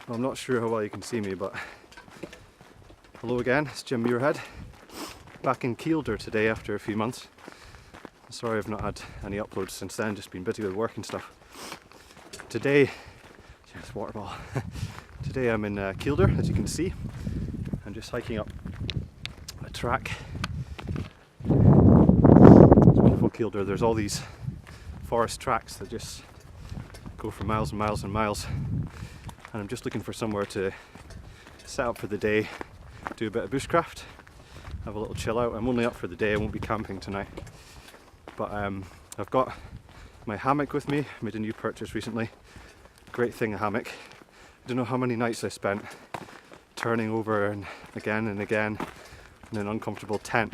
Well, I'm not sure how well you can see me, but hello again, it's Jim Muirhead, back in Kielder today after a few months. Sorry I've not had any uploads since then, just been busy with work and stuff. Today, here's water ball. Today I'm in Kielder, as you can see. I'm just hiking up a track. It's wonderful Kielder, there's all these forest tracks that just go for miles and miles and miles. And I'm just looking for somewhere to set up for the day, do a bit of bushcraft, have a little chill out. I'm only up for the day, I won't be camping tonight. But I've got my hammock with me. I made a new purchase recently. Great thing, a hammock. I don't know how many nights I spent turning over and again in an uncomfortable tent.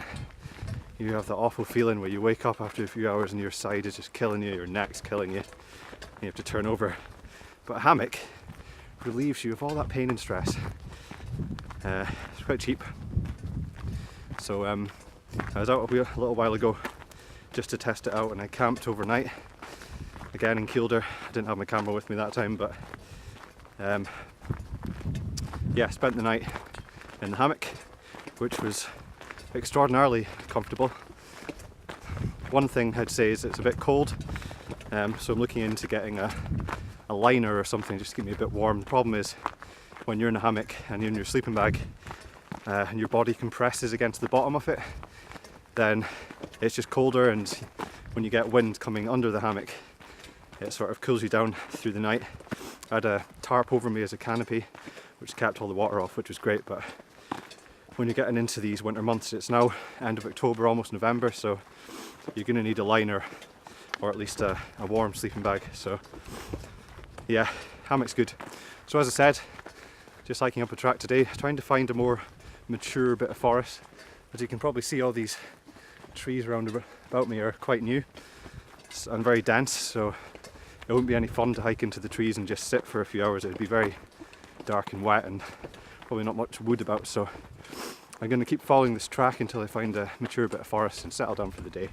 You have the awful feeling where you wake up after a few hours and your side is just killing you, your neck's killing you, and you have to turn over. But a hammock relieves you of all that pain and stress. It's quite cheap. So I was out a little while ago just to test it out, and I camped overnight again in Kielder. I didn't have my camera with me that time, but yeah, spent the night in the hammock, which was extraordinarily comfortable. One thing I'd say is it's a bit cold, so I'm looking into getting a liner or something just to keep me a bit warm. The problem is when you're in a hammock and you're in your sleeping bag and your body compresses against the bottom of it, then it's just colder, and when you get wind coming under the hammock, it sort of cools you down through the night. I had a tarp over me as a canopy, which kept all the water off, which was great, but when you're getting into these winter months, it's now end of October, almost November, so you're going to need a liner, or at least a warm sleeping bag. So yeah, hammock's good. So as I said, just hiking up a track today, trying to find a more mature bit of forest. As you can probably see, all these trees around about me are quite new and very dense, so it wouldn't be any fun to hike into the trees and just sit for a few hours. It would be very dark and wet and probably not much wood about, so I'm going to keep following this track until I find a mature bit of forest and settle down for the day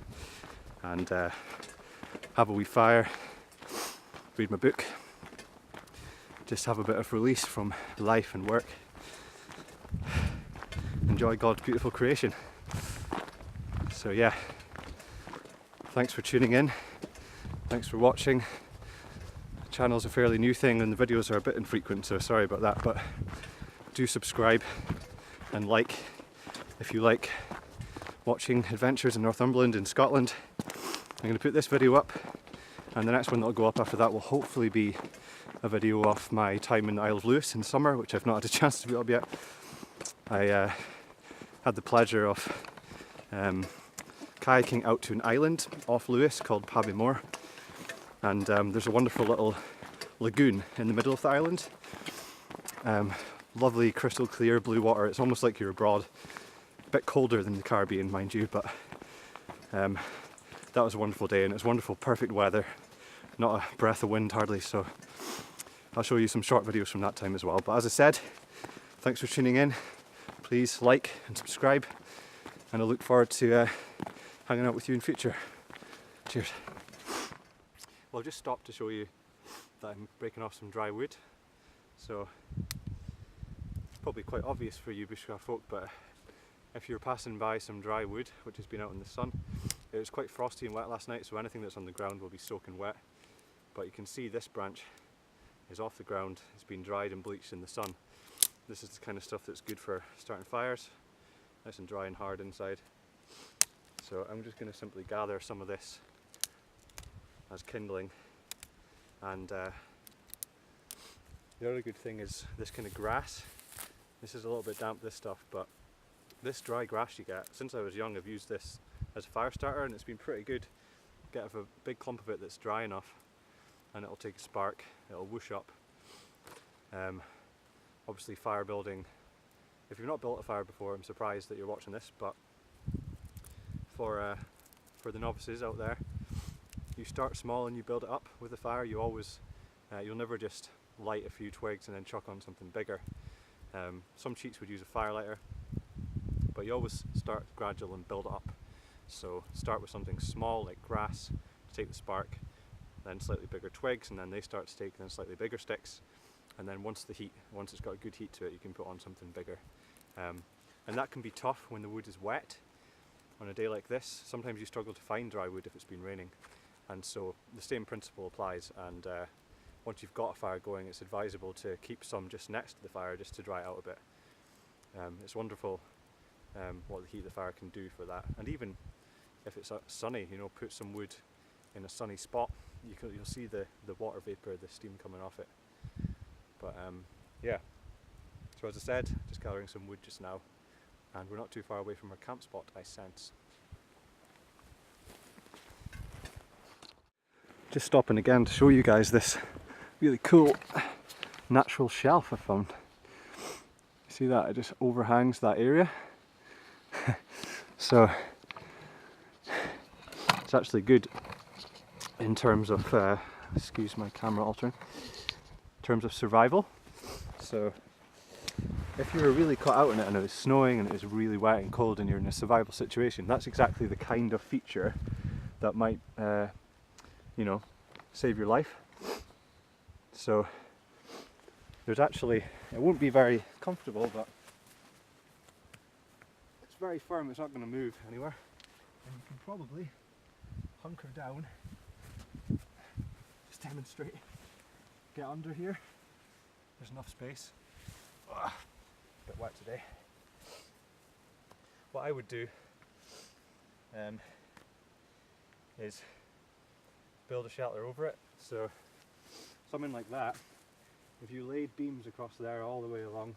and have a wee fire, read my book, just have a bit of release from life and work, enjoy God's beautiful creation. So yeah, thanks for tuning in, thanks for watching. The channel's a fairly new thing and the videos are a bit infrequent, so sorry about that, but do subscribe and like if you like watching adventures in Northumberland and Scotland. I'm going to put this video up, and the next one that'll go up after that will hopefully be a video of my time in the Isle of Lewis in summer, which I've not had a chance to put up yet. I had the pleasure of kayaking out to an island off Lewis called Pabimore, and there's a wonderful little lagoon in the middle of the island. Lovely crystal clear blue water. It's almost like you're abroad. A bit colder than the Caribbean, mind you, but that was a wonderful day, and it was wonderful, perfect weather, not a breath of wind hardly, so I'll show you some short videos from that time as well. But as I said, thanks for tuning in. Please like and subscribe, and I look forward to hanging out with you in future. Cheers. Well, I've just stopped to show you that I'm breaking off some dry wood, so it's probably quite obvious for you bushcraft folk, but if you're passing by some dry wood which has been out in the sun, it was quite frosty and wet last night, so anything that's on the ground will be soaking wet. But you can see this branch is off the ground, it's been dried and bleached in the sun. This is the kind of stuff that's good for starting fires, nice and dry and hard inside. So I'm just going to simply gather some of this as kindling, and the other good thing is this kind of grass. This is a little bit damp, this stuff, but this dry grass you get, since I was young I've used this as a fire starter, and it's been pretty good. Get a big clump of it that's dry enough and it'll take a spark, it'll whoosh up. Obviously fire building, if you've not built a fire before, I'm surprised that you're watching this, but for the novices out there, you start small and you build it up with a fire. You always, you'll never just light a few twigs and then chuck on something bigger. Some cheats would use a fire lighter, but you always start gradual and build it up. So start with something small like grass to take the spark, then slightly bigger twigs, and then they start to take then slightly bigger sticks, and then once it's got a good heat to it, you can put on something bigger. And that can be tough when the wood is wet. On a day like this, sometimes you struggle to find dry wood if it's been raining, and so the same principle applies. And once you've got a fire going, it's advisable to keep some just next to the fire just to dry it out a bit. It's wonderful what the heat of the fire can do for that. And even if it's sunny, you know, put some wood in a sunny spot, you'll see the water vapour, the steam coming off it. But yeah, so as I said, just gathering some wood just now, and we're not too far away from our camp spot, I sense. Just stopping again to show you guys this really cool natural shelf I found. See that? It just overhangs that area. So it's actually good in terms of, excuse my camera altering, in terms of survival. So if you were really caught out in it and it was snowing and it was really wet and cold and you're in a survival situation, that's exactly the kind of feature that might, you know, save your life. So there's actually, it won't be very comfortable, but it's very firm, it's not going to move anywhere. And you can probably hunker down, just demonstrate, get under here, there's enough space. Ugh, a bit wet today. What I would do is build a shelter over it. So something like that, if you laid beams across there all the way along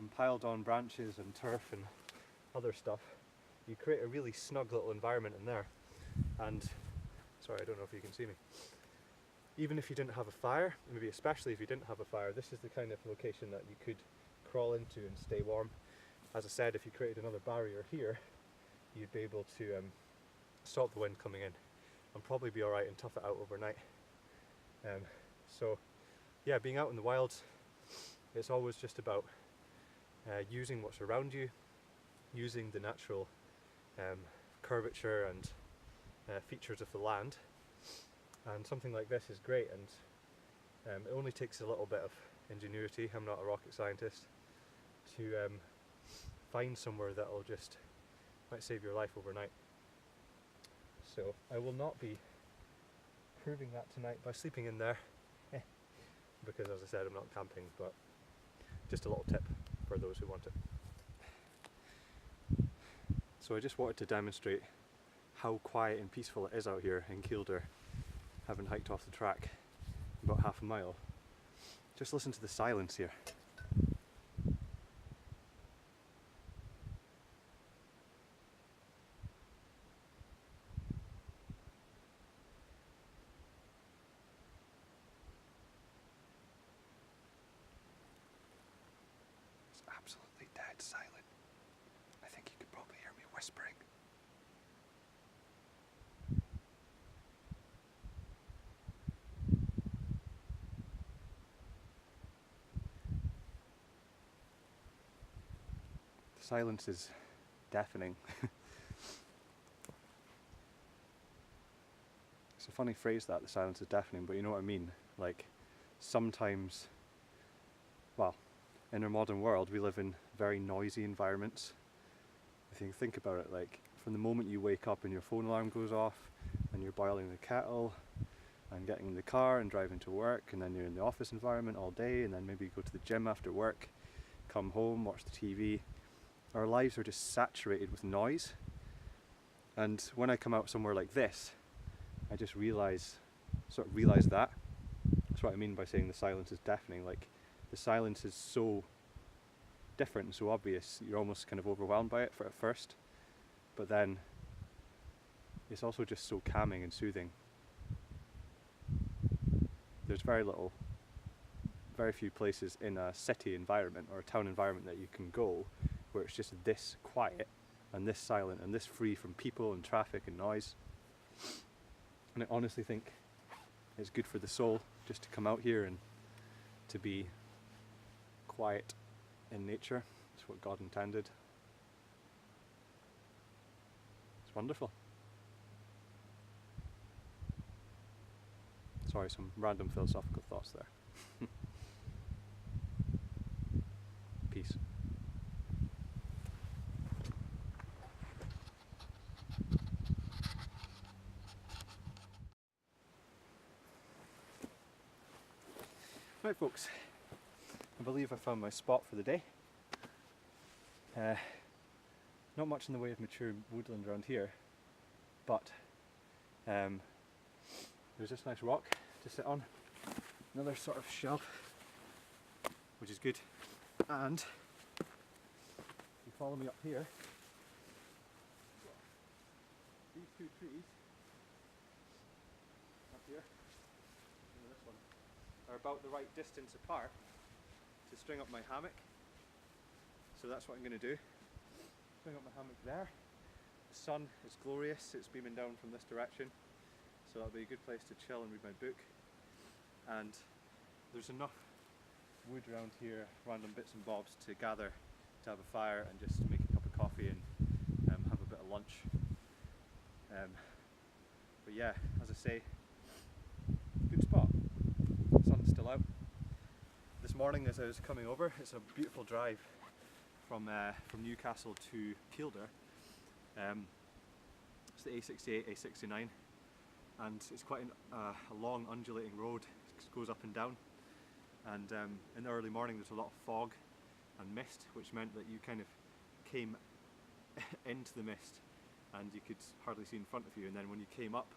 and piled on branches and turf and other stuff, you create a really snug little environment in there. And sorry, I don't know if you can see me. Even if you didn't have a fire, maybe especially if you didn't have a fire, this is the kind of location that you could crawl into and stay warm. As I said, if you created another barrier here, you'd be able to stop the wind coming in and probably be alright and tough it out overnight. So yeah, being out in the wilds, it's always just about using what's around you, using the natural curvature and features of the land. And something like this is great, and it only takes a little bit of ingenuity, I'm not a rocket scientist, to find somewhere that will just might save your life overnight. So I will not be proving that tonight by sleeping in there, because as I said, I'm not camping, but just a little tip for those who want it. So I just wanted to demonstrate how quiet and peaceful it is out here in Kielder, having hiked off the track about half a mile. Just listen to the silence here. It's absolutely dead silent. I think you could probably hear me whispering. Silence is deafening. It's a funny phrase that, the silence is deafening, but you know what I mean? Like, sometimes, well, in our modern world we live in very noisy environments. If you think about it, like, from the moment you wake up and your phone alarm goes off and you're boiling the kettle and getting in the car and driving to work, and then you're in the office environment all day, and then maybe you go to the gym after work, come home, watch the TV. Our lives are just saturated with noise, and when I come out somewhere like this, I just realize that. That's what I mean by saying the silence is deafening. Like, the silence is so different and so obvious, you're almost kind of overwhelmed by it at first, but then it's also just so calming and soothing. There's very few places in a city environment or a town environment that you can go where it's just this quiet and this silent and this free from people and traffic and noise. And I honestly think it's good for the soul just to come out here and to be quiet in nature. It's what God intended. It's wonderful. Sorry, some random philosophical thoughts there. Peace. Right folks, I believe I found my spot for the day. Not much in the way of mature woodland around here, but there's this nice rock to sit on, another sort of shelf, which is good, and if you follow me up here, these two trees up here and this one are about the right distance apart to string up my hammock. So that's what I'm going to do. String up my hammock there. The sun is glorious, it's beaming down from this direction, so that'll be a good place to chill and read my book. And there's enough wood around here, random bits and bobs, to gather to have a fire and just make a cup of coffee and have a bit of lunch. But yeah, as I say, good spot. Sun's still out. This morning as I was coming over, it's a beautiful drive from Newcastle to Kielder. It's the A68, A69, and it's quite a long undulating road. It goes up and down, and in the early morning there's a lot of fog and mist, which meant that you kind of came into the mist and you could hardly see in front of you, and then when you came up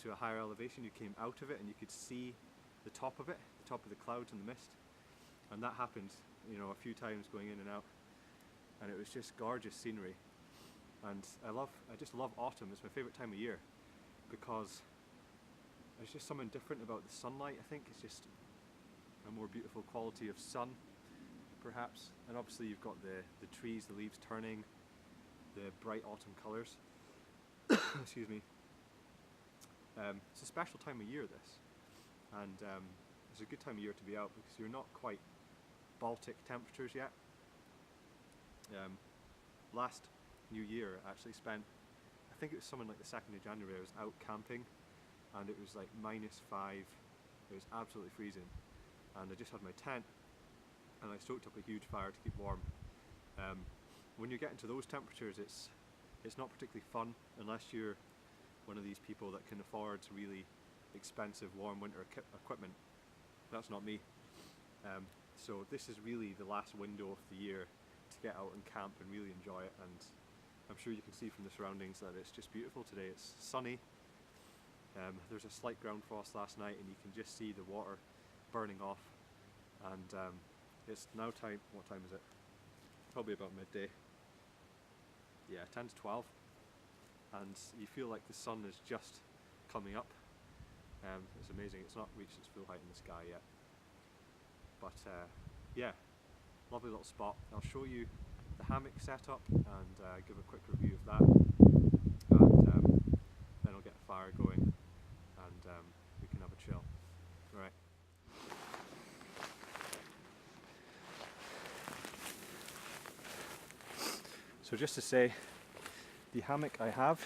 to a higher elevation you came out of it and you could see the top of it, the top of the clouds and the mist. And that happened, you know, a few times going in and out, and it was just gorgeous scenery. And I just love autumn. It's my favourite time of year because there's just something different about the sunlight. I think it's just a more beautiful quality of sun, perhaps. And obviously you've got the trees, the leaves turning, the bright autumn colours. Excuse me. It's a special time of year, this, and it's a good time of year to be out because you're not quite Baltic temperatures yet. Last New Year I actually spent, I think it was something like the 2nd of January, I was out camping and it was like -5, it was absolutely freezing, and I just had my tent and I stoked up a huge fire to keep warm. When you get into those temperatures it's not particularly fun unless you're one of these people that can afford really expensive warm winter equipment. That's not me. So this is really the last window of the year to get out and camp and really enjoy it, and I'm sure you can see from the surroundings that it's just beautiful today. It's sunny, there's a slight ground frost last night and you can just see the water burning off, and it's now time, what time is it? Probably about midday. Yeah, 10 to 12, and you feel like the sun is just coming up. It's amazing, it's not reached its full height in the sky yet. But yeah, lovely little spot. I'll show you the hammock setup and give a quick review of that, and then I'll get a fire going and we can have a chill. Alright. So just to say, the hammock I have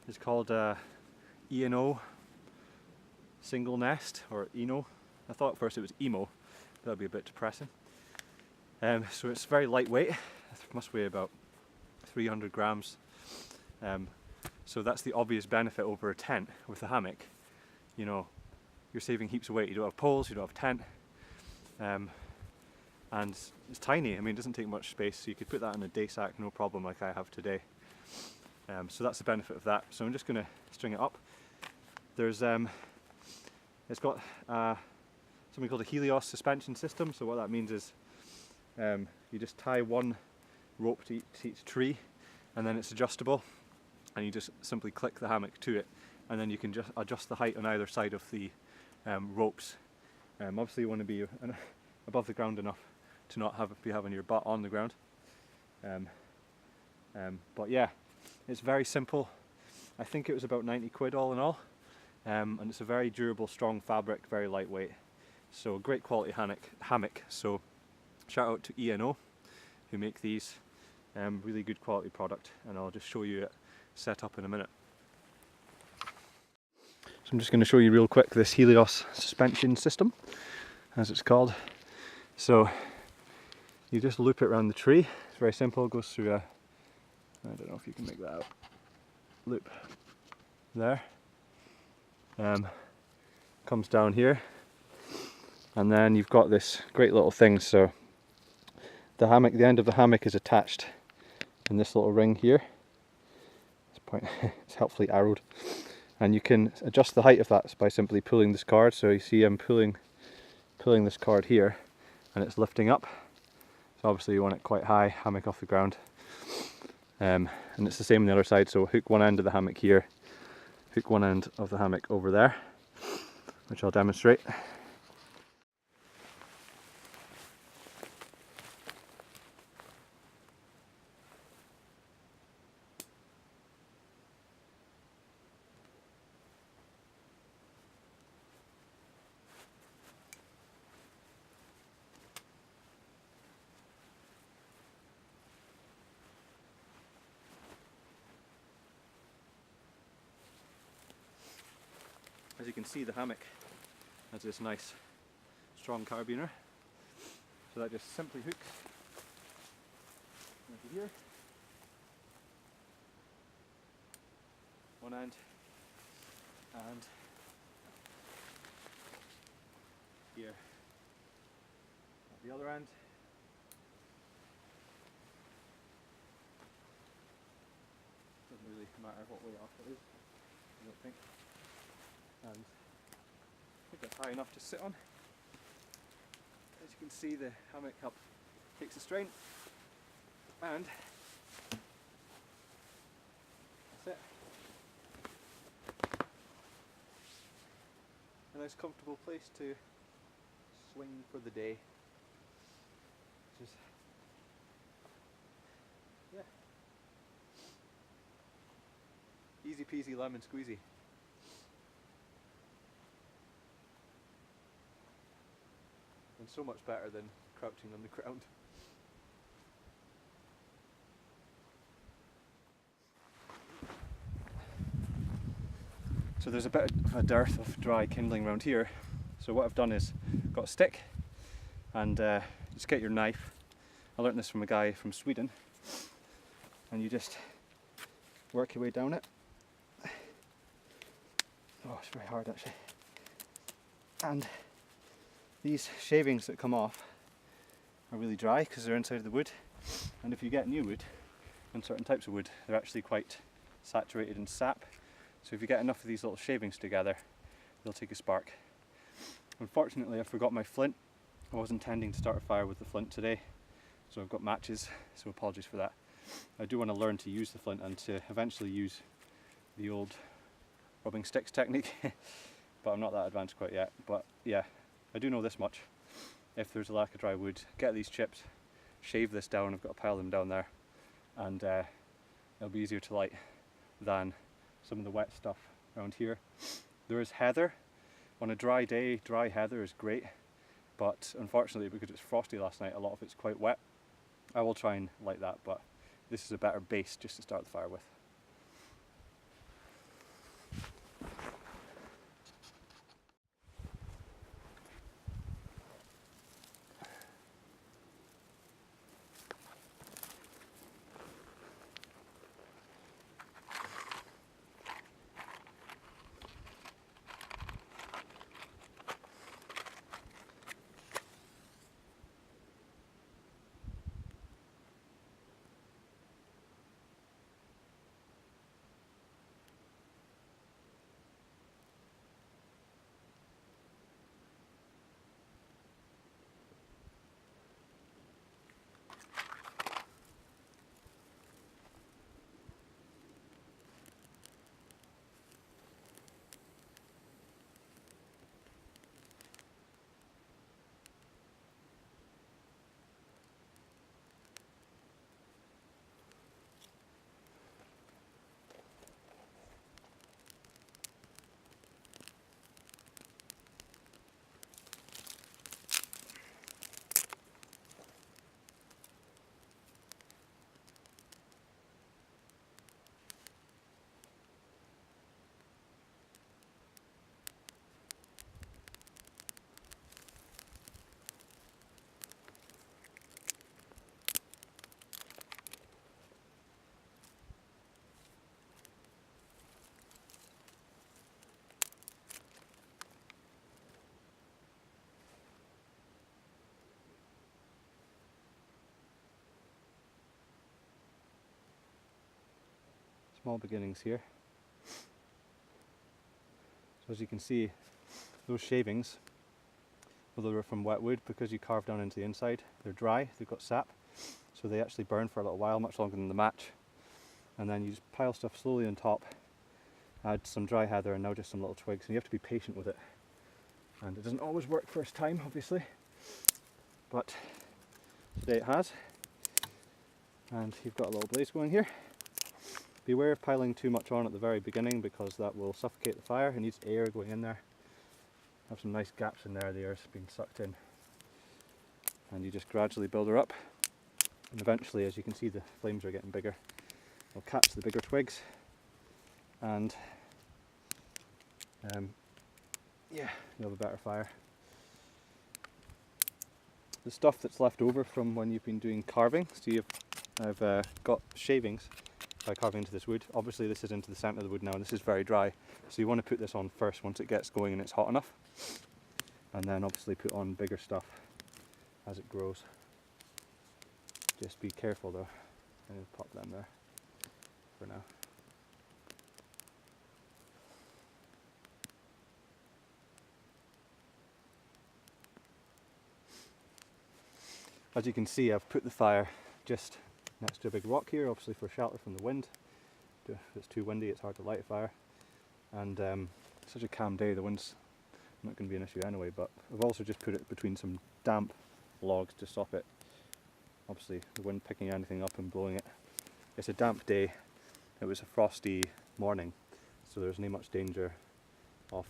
is called E&O single nest, or Eno. I thought at first it was emo, but that'd be a bit depressing. So it's very lightweight, it must weigh about 300 grams. So that's the obvious benefit over a tent with a hammock. You know, you're saving heaps of weight, you don't have poles, you don't have tent. And it's tiny, I mean it doesn't take much space, so you could put that in a day sack no problem like I have today. So that's the benefit of that. So I'm just going to string it up. There's it's got something called a Helios suspension system. So what that means is you just tie one rope to each tree, and then it's adjustable, and you just simply click the hammock to it, and then you can just adjust the height on either side of the ropes. Obviously you want to be above the ground enough to not be having your butt on the ground. But yeah, it's very simple. I think it was about 90 quid all in all, and it's a very durable, strong fabric, very lightweight. So great quality hammock. So shout out to E&O who make these, really good quality product, and I'll just show you it set up in a minute. So I'm just going to show you real quick this Helios suspension system, as it's called. So You just loop it around the tree. It's very simple. It goes through a, I don't know if you can make that out, loop there. Comes down here, and then you've got this great little thing. So the hammock, the end of the hammock is attached in this little ring here. It's helpfully arrowed, and you can adjust the height of that by simply pulling this card. So you see I'm pulling this card here, and it's lifting up. So obviously you want it quite high, hammock off the ground. And it's the same on the other side, so hook one end of the hammock here, hook one end of the hammock over there, which I'll demonstrate. As you can see, the hammock has this nice strong carabiner, so that just simply hooks into here, one end, and here at the other end. Doesn't really matter what way off it is, I don't think. And I think that's high enough to sit on. As you can see, the hammock up takes the strain, and that's it. A nice comfortable place to swing for the day. Which is, yeah, easy peasy lemon squeezy. And so much better than crouching on the ground. So there's a bit of a dearth of dry kindling around here. So what I've done is got a stick, and just get your knife. I learnt this from a guy from Sweden, and you just work your way down it. Oh, it's very hard actually. And these shavings that come off are really dry because they're inside the wood, and if you get new wood, and certain types of wood, they're actually quite saturated in sap. So if you get enough of these little shavings together, they'll take a spark. Unfortunately, I forgot my flint. I was intending to start a fire with the flint today, so I've got matches, so apologies for that. I do want to learn to use the flint and to eventually use the old rubbing sticks technique, but I'm not that advanced quite yet. But yeah, I do know this much. If there's a lack of dry wood, get these chips, shave this down. I've got a pile of them down there, and it'll be easier to light than some of the wet stuff around here. There is heather. On a dry day, dry heather is great, but unfortunately because it's frosty last night, a lot of it's quite wet. I will try and light that, but this is a better base just to start the fire with. small beginnings here. So as you can see, those shavings, although they're from wet wood, because you carve down into the inside, they're dry, they've got sap, so they actually burn for a little while, much longer than the match. And then you just pile stuff slowly on top, add some dry heather and now just some little twigs, and you have to be patient with it. And it doesn't always work first time, obviously, but today it has. And you've got a little blaze going here. Beware of piling too much on at the very beginning because that will suffocate the fire. It needs air going in there. Have some nice gaps in there, the air's being sucked in. And you just gradually build her up. And eventually, as you can see, the flames are getting bigger. They'll catch the bigger twigs and yeah, you'll have a better fire. The stuff that's left over from when you've been doing carving, see I've got shavings by carving into this wood. Obviously this is into the centre of the wood now and this is very dry, so you want to put this on first once it gets going and it's hot enough, and then obviously put on bigger stuff as it grows. Just be careful though, and pop them there for now. As you can see, I've put the fire just next to a big rock here, obviously for shelter from the wind. If it's too windy, it's hard to light a fire. And it's such a calm day, the wind's not going to be an issue anyway, but I've also just put it between some damp logs to stop it, obviously the wind picking anything up and blowing it. It's a damp day, it was a frosty morning, so there's not much danger of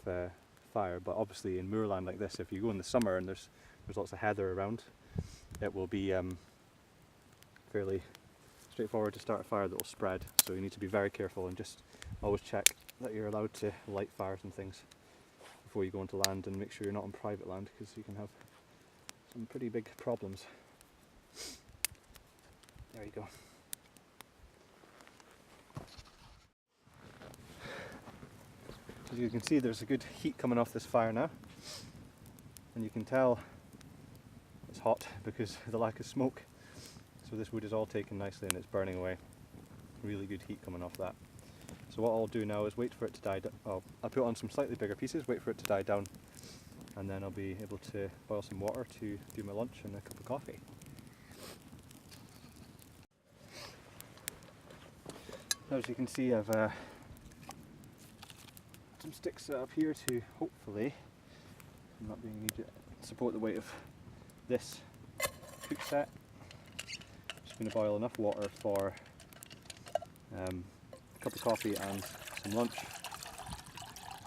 fire, but obviously in moorland like this, if you go in the summer and there's lots of heather around, it will be fairly straightforward to start a fire that will spread, so you need to be very careful and just always check that you're allowed to light fires and things before you go into land, and make sure you're not on private land because you can have some pretty big problems. There you go. As you can see, there's a good heat coming off this fire now, and you can tell it's hot because of the lack of smoke. So this wood is all taken nicely and it's burning away. Really good heat coming off that. So what I'll do now is wait for it to die down. Well, I'll put on some slightly bigger pieces, wait for it to die down, and then I'll be able to boil some water to do my lunch and a cup of coffee. Now, as you can see, I've some sticks set up here to hopefully, not being needed, support the weight of this cook set. Just going to boil enough water for a cup of coffee and some lunch.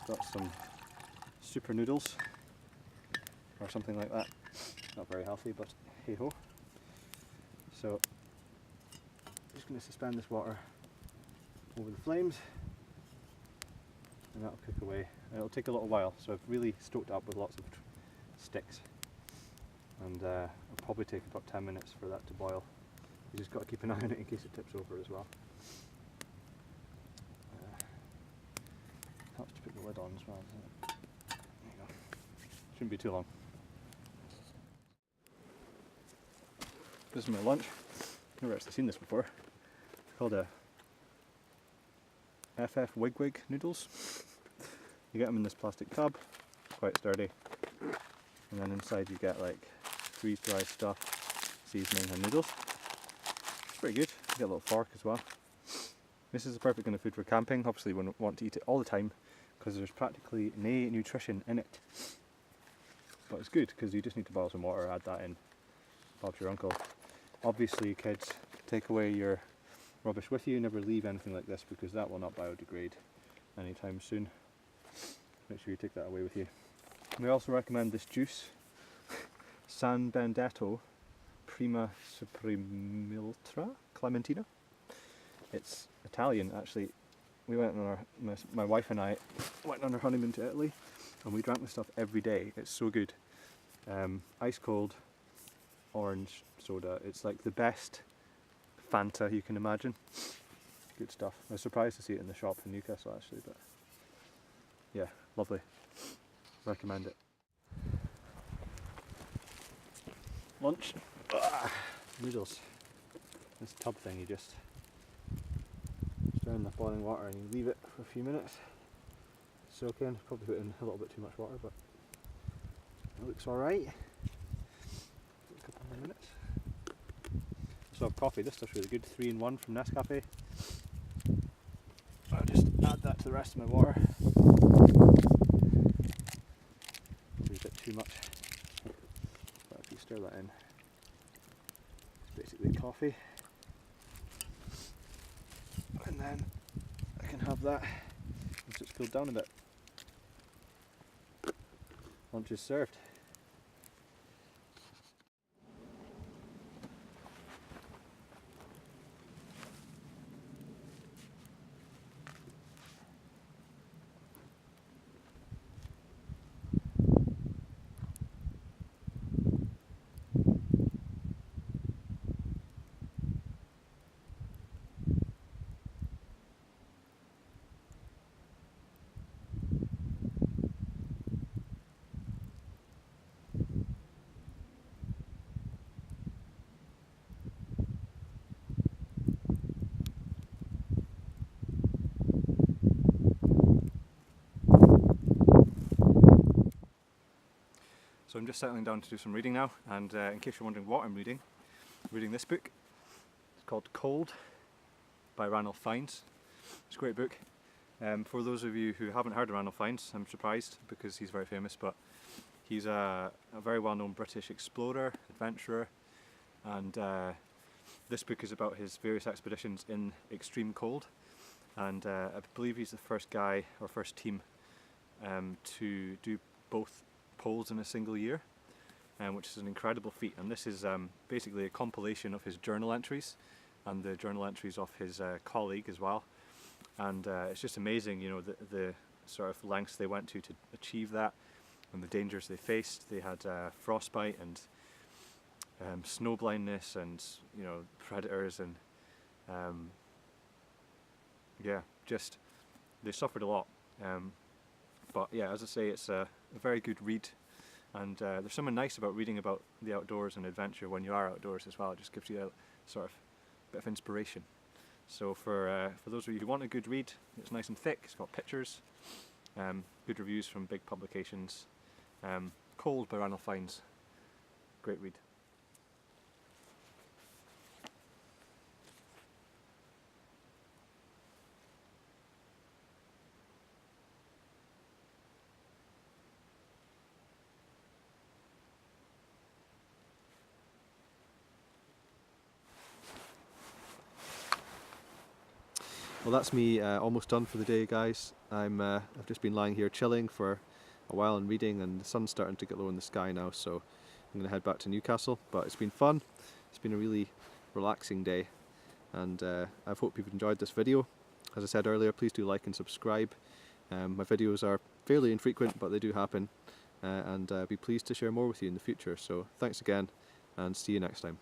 Got some super noodles or something like that. Not very healthy, but hey ho. So I'm just going to suspend this water over the flames, and that'll cook away. And it'll take a little while, so I've really stoked up with lots of sticks, and it'll probably take about 10 minutes for that to boil. You just got to keep an eye on it in case it tips over as well. Helps to put the lid on as well, doesn't it? There you go. Shouldn't be too long. This is my lunch. I've never actually seen this before. It's called a FF Wigwig noodles. You get them in this plastic tub, quite sturdy, and then inside you get like freeze-dried stuff, seasoning and noodles. It's pretty good. You get a little fork as well. This is the perfect kind of food for camping. Obviously you wouldn't want to eat it all the time because there's practically no nutrition in it. But it's good because you just need to boil some water, add that in. Bob's your uncle. Obviously kids, take away your rubbish with you, never leave anything like this because that will not biodegrade anytime soon. Make sure you take that away with you. We also recommend this juice, San Benedetto Prima Suprimiltra Clementina. It's Italian actually. We went on my wife and I went on our honeymoon to Italy and we drank this stuff every day. It's so good. Ice cold orange soda. It's like the best Fanta you can imagine. Good stuff. I was surprised to see it in the shop in Newcastle actually, but yeah, lovely. Recommend it. Lunch. Noodles. This tub thing you just Throw in the boiling water and you leave it for a few minutes. Soak in, probably put in a little bit too much water, but it looks alright. A couple more minutes. So I have coffee, this stuff's really good, 3-in-1 from Nescafe. I'll just add that to the rest of my water. Maybe a bit too much, but if you stir that in, it's basically coffee. And then I can have that once it's cooled down a bit. Lunch is served. So I'm just settling down to do some reading now, and in case you're wondering what I'm reading this book. It's called Cold by Ranulph Fiennes. It's a great book. For those of you who haven't heard of Ranulph Fiennes, I'm surprised because he's very famous, but he's a very well-known British explorer, adventurer, and this book is about his various expeditions in extreme cold, and I believe he's the first guy, or first team, to do both poles in a single year, which is an incredible feat. And this is basically a compilation of his journal entries and the journal entries of his colleague as well, and it's just amazing, you know, the sort of lengths they went to achieve that, and the dangers they faced. They had frostbite and snow blindness, and you know, predators, and yeah, just they suffered a lot. But yeah, as I say, it's a very good read, and there's something nice about reading about the outdoors and adventure when you are outdoors as well. It just gives you a sort of bit of inspiration. So for those of you who want a good read, it's nice and thick, it's got pictures, good reviews from big publications. Cold by Ranulph Fiennes, great read. Well, that's me almost done for the day, guys. I've just been lying here chilling for a while and reading, and the sun's starting to get low in the sky now, so I'm going to head back to Newcastle. But it's been fun. It's been a really relaxing day, and I hope you've enjoyed this video. As I said earlier, please do like and subscribe. My videos are fairly infrequent, but they do happen, and I'll be pleased to share more with you in the future. So thanks again, and see you next time.